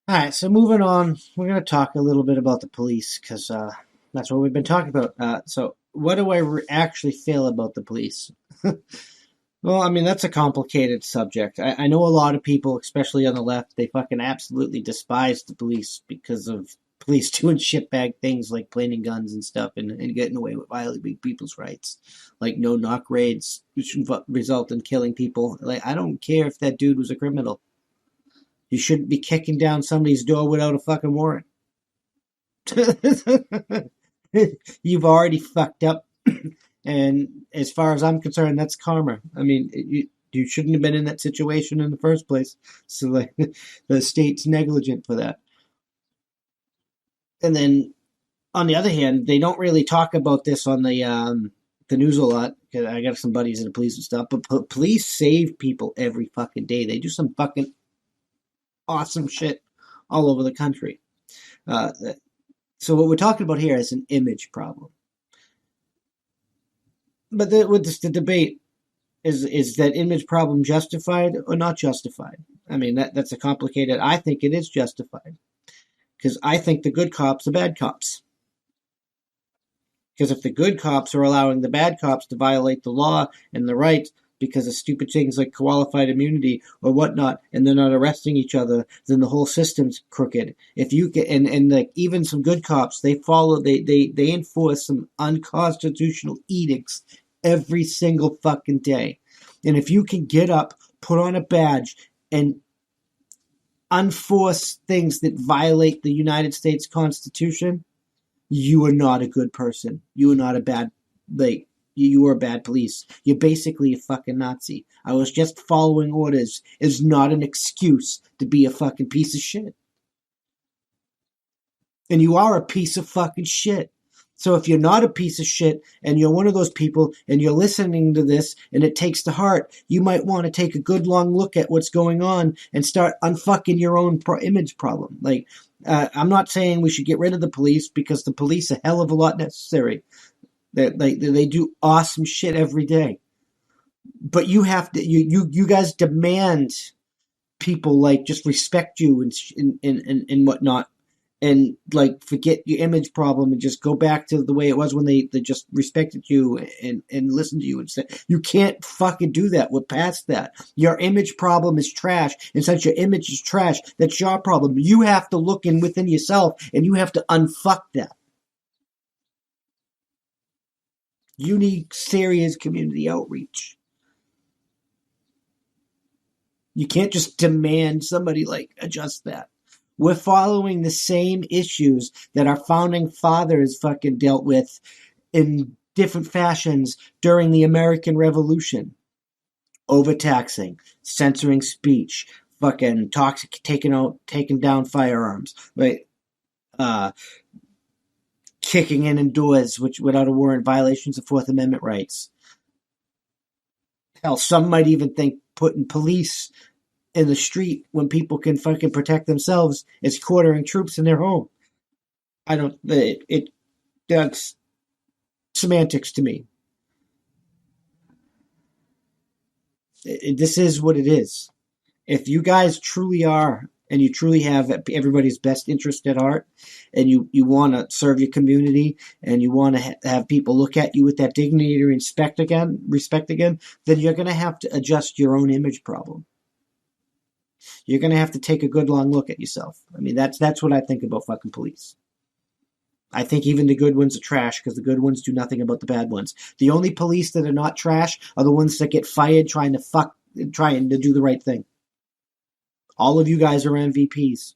All right, so moving on, we're going to talk a little bit about the police because that's what we've been talking about. So, what do I actually feel about the police? Well, I mean, that's a complicated subject. I know a lot of people, especially on the left, they fucking absolutely despise the police because of police doing shitbag things like planting guns and stuff and getting away with violating people's rights, like no knock raids, which result in killing people. Like, I don't care if that dude was a criminal. You shouldn't be kicking down somebody's door without a fucking warrant. You've already fucked up. And as far as I'm concerned, that's karma. I mean, you shouldn't have been in that situation in the first place. So like, the state's negligent for that. And then on the other hand, they don't really talk about this on the news a lot. Cause I got some buddies in the police and stuff, but police save people every fucking day. They do some fucking awesome shit all over the country. Uh, so what we're talking about here is an image problem. But with the debate is that image problem justified or not justified? I mean that's a complicated. I think it is justified because I think the good cops are bad cops. Because if the good cops are allowing the bad cops to violate the law and the rights because of stupid things like qualified immunity or whatnot, and they're not arresting each other, then the whole system's crooked. If you get and like even some good cops, they enforce some unconstitutional edicts every single fucking day. And if you can get up, put on a badge, and unforce things that violate the United States Constitution, you are not a good person. You are not a bad, like, you are a bad police. You're basically a fucking Nazi. I was just following orders is not an excuse to be a fucking piece of shit. And you are a piece of fucking shit. So if you're not a piece of shit and you're one of those people and you're listening to this and it takes to heart, you might want to take a good long look at what's going on and start unfucking your own image problem. Like, I'm not saying we should get rid of the police because the police are a hell of a lot necessary. They do awesome shit every day. But you have to, you guys demand people like just respect you and whatnot and like forget your image problem and just go back to the way it was when they just respected you and listened to you and said you can't fucking do that. We're past that. Your image problem is trash, and since your image is trash, that's your problem. You have to look in within yourself and you have to unfuck that. You need serious community outreach. You can't just demand somebody like adjust that. We're following the same issues that our founding fathers fucking dealt with in different fashions during the American Revolution. Overtaxing, censoring speech, fucking toxic, taking down firearms, right? Uh, Kicking in doors which without a warrant, violations of Fourth Amendment rights. Hell, some might even think putting police in the street when people can fucking protect themselves is quartering troops in their home. I don't. That's semantics to me. This is what it is. If you guys truly are, and you truly have everybody's best interest at heart, and you want to serve your community, and you want to have people look at you with that dignity and respect again, then you're going to have to adjust your own image problem. You're going to have to take a good long look at yourself. I mean, that's what I think about fucking police. I think even the good ones are trash because the good ones do nothing about the bad ones. The only police that are not trash are the ones that get fired trying to do the right thing. All of you guys are MVPs.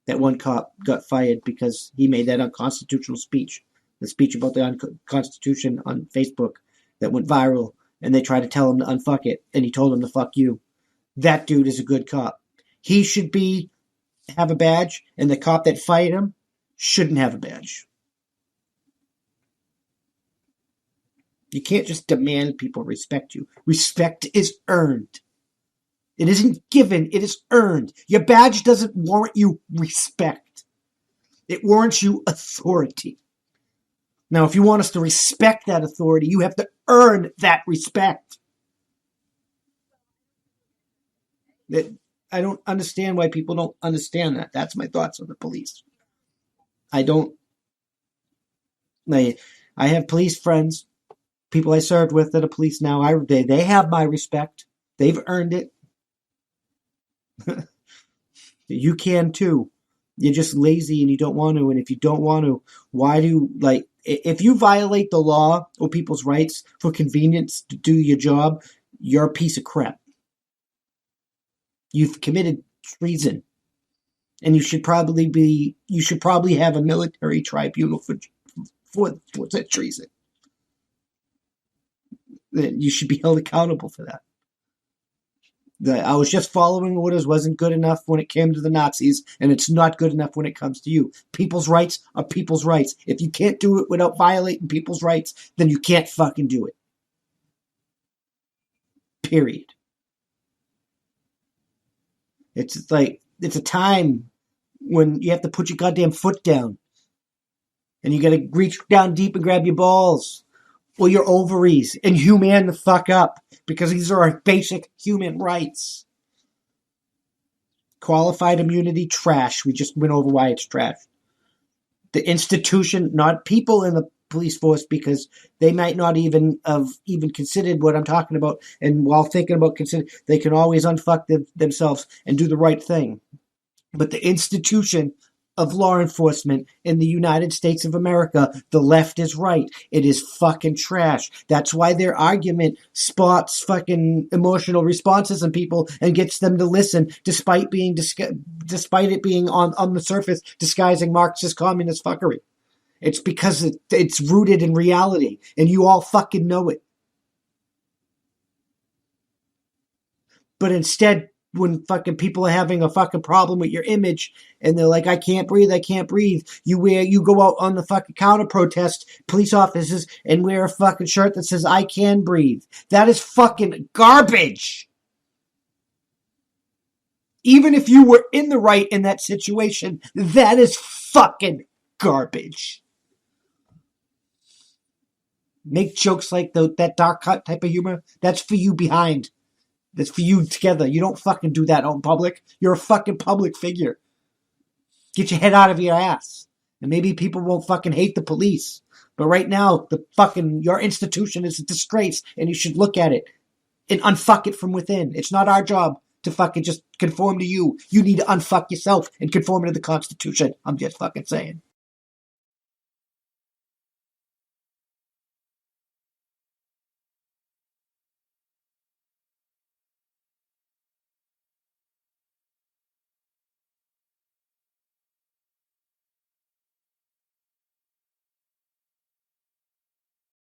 That one cop got fired because he made that unconstitutional speech. The speech about the Constitution on Facebook that went viral, and they tried to tell him to unfuck it, and he told him to fuck you. That dude is a good cop. He should have a badge, and the cop that fired him shouldn't have a badge. You can't just demand people respect you. Respect is earned. It isn't given, it is earned. Your badge doesn't warrant you respect. It warrants you authority. Now, if you want us to respect that authority, you have to earn that respect. I don't understand why people don't understand that. That's my thoughts on the police. I don't. I have police friends, people I served with that are police now. They have my respect. They've earned it. You can too. You're just lazy and you don't want to. And if you don't want to, why do if you violate the law or people's rights for convenience to do your job, you're a piece of crap. You've committed treason, and you should probably have a military tribunal for that treason. You should be held accountable for that. I was just following orders wasn't good enough when it came to the Nazis, and it's not good enough when it comes to you. People's rights are people's rights. If you can't do it without violating people's rights, then you can't fucking do it. Period. It's a time when you have to put your goddamn foot down. And you gotta reach down deep and grab your balls. Or your ovaries. And human the fuck up. Because these are our basic human rights. Qualified immunity, trash. We just went over why it's trash. The institution, not people in the police force, because they might not even have considered what I'm talking about. And while thinking about they can always unfuck themselves and do the right thing. But the institution of law enforcement in the United States of America, the left is right. It is fucking trash. That's why their argument spots fucking emotional responses in people and gets them to listen, despite it being on the surface disguising Marxist communist fuckery. It's because it's rooted in reality, and you all fucking know it. But instead, when fucking people are having a fucking problem with your image and they're like, I can't breathe, you go out on the fucking counter protest, police officers, and wear a fucking shirt that says, I can breathe. That is fucking garbage. Even if you were in the right in that situation, that is fucking garbage. Make jokes like that dark cut type of humor. That's for you behind. That's for you together. You don't fucking do that out in public. You're a fucking public figure. Get your head out of your ass. And maybe people won't fucking hate the police. But right now, your institution is a disgrace, and you should look at it and unfuck it from within. It's not our job to fucking just conform to you. You need to unfuck yourself and conform to the Constitution. I'm just fucking saying.